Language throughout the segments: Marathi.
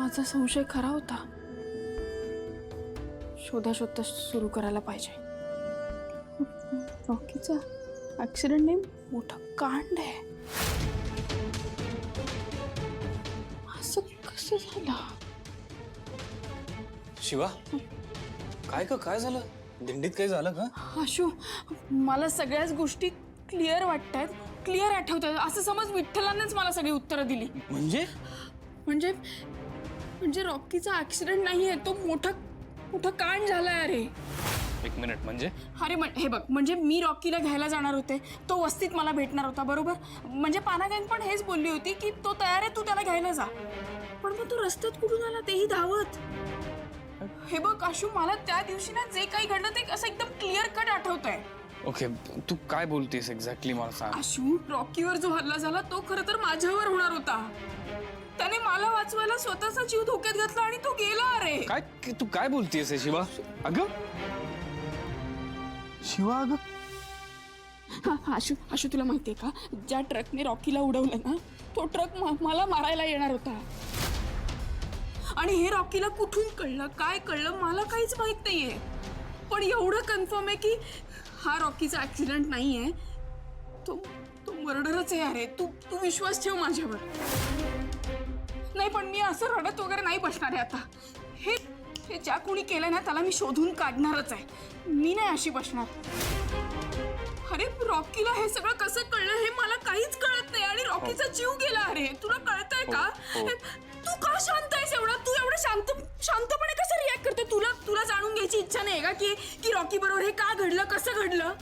माझा संशय खरा होता. शोधाशोध सुरू करायला पाहिजे. रॉकीचा ऍक्सिडेंट नाही, मोठा कांड आहे. असं कसं झालं? शिवा, काय झालं? दिंडीत काय झालं का? आशू, मला सगळ्याच गोष्टी क्लिअर वाटतात, क्लिअर आठवतात. असं समज विठ्ठलानेच मला सगळी उत्तरं दिली. म्हणजे म्हणजे रॉकीचा ऍक्सिडेंट नाहीये, तो मोठा कांड झालाय. अरे एक मिनिट, म्हणजे? अरे हे बघ, म्हणजे मी रॉकीला घ्यायला जाणार होते, तो वस्तीत मला भेटणार होता, बरोबर? म्हणजे पानागँग पण हेच बोलली होती की तो तयार आहे, तू त्याला घ्यायला जा. पण मग तो रस्त्यात कुठून आला, तेही धावत. हे बघ आशू, मला त्या दिवशी ना जे काही घडलं ते असं एकदम क्लिअर कट आठवतंय. ओके, तू काय बोलतेस एक्झॅक्टली मला सांग. आशू, रॉकीवर जो हल्ला झाला तो खरं तर माझ्यावर होणार होता. त्याने मला वाचवायला स्वतःचा जीव धोक्यात घातला आणि तो गेला. अरे काय तू काय बोलतेस शिवा? अगं शिवा, अगं आशू, तुला माहितीये का, ज्या ट्रकने रॉकीला उडवलं ना, तो ट्रक मला मारायला येणार होता. आणि हे रॉकीला कुठून कळलं, काय कळलं, मला काहीच माहित नाहीये. पण एवढं कन्फर्म आहे की हा रॉकीचा ऍक्सिडेंट नाहीये, तो मर्डरच आहे. अरे तू विश्वास ठेव माझ्यावर. नाही, पण मी असं रडत वगैरे नाही बसणार आहे आता. हे ज्या कोणी केलं ना त्याला मी शोधून काढणारच आहे. मी नाही अशी बसणार. अरे रॉकीला हे सगळं कसं कळलं हे मला काहीच कळत नाही. आणि रॉकीचा जीव गेला. अरे तुला कळतंय का? तू का शांत आहेस एवढा? तू एवढं शांतपणे कसं रिॲक्ट करते? तुला जाणून घ्यायची इच्छा नाही का की रॉकी बरोबर हे का घडलं, कसं घडलं?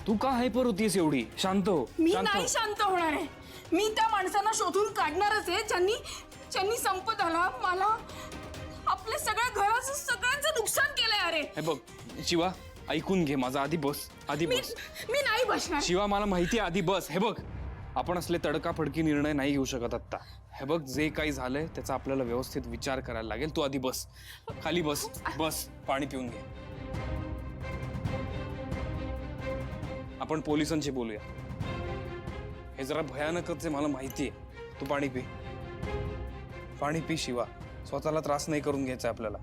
तू का हायपर होतीस एवढी? शांत हो. मी नाही शांत होणार आहे. मी त्या माणसांना शोधून काढणारच आहे ज्यांनी संपत आला मला आपल्या सगळ्या घराचं सगळ्यांचं नुकसान केलंय. अरे हे बघ शिवा, ऐकून घे माझं. आधी बस. मी नाही बसणार. शिवा, मला माहिती आहे, आधी बस. हे बघ, आपण असले तडकाफडकी निर्णय नाही घेऊ शकत आत्ता. हे बघ, जे काही झालंय त्याचा आपल्याला व्यवस्थित विचार करायला लागेल. तू आधी बस, खाली बस. पाणी पिऊन घे. आपण पोलिसांशी बोलूया. हे जरा भयानकच आहे, मला माहिती आहे. तू पाणी पी शिवा. स्वतःला त्रास नाही करून घ्यायचा आपल्याला.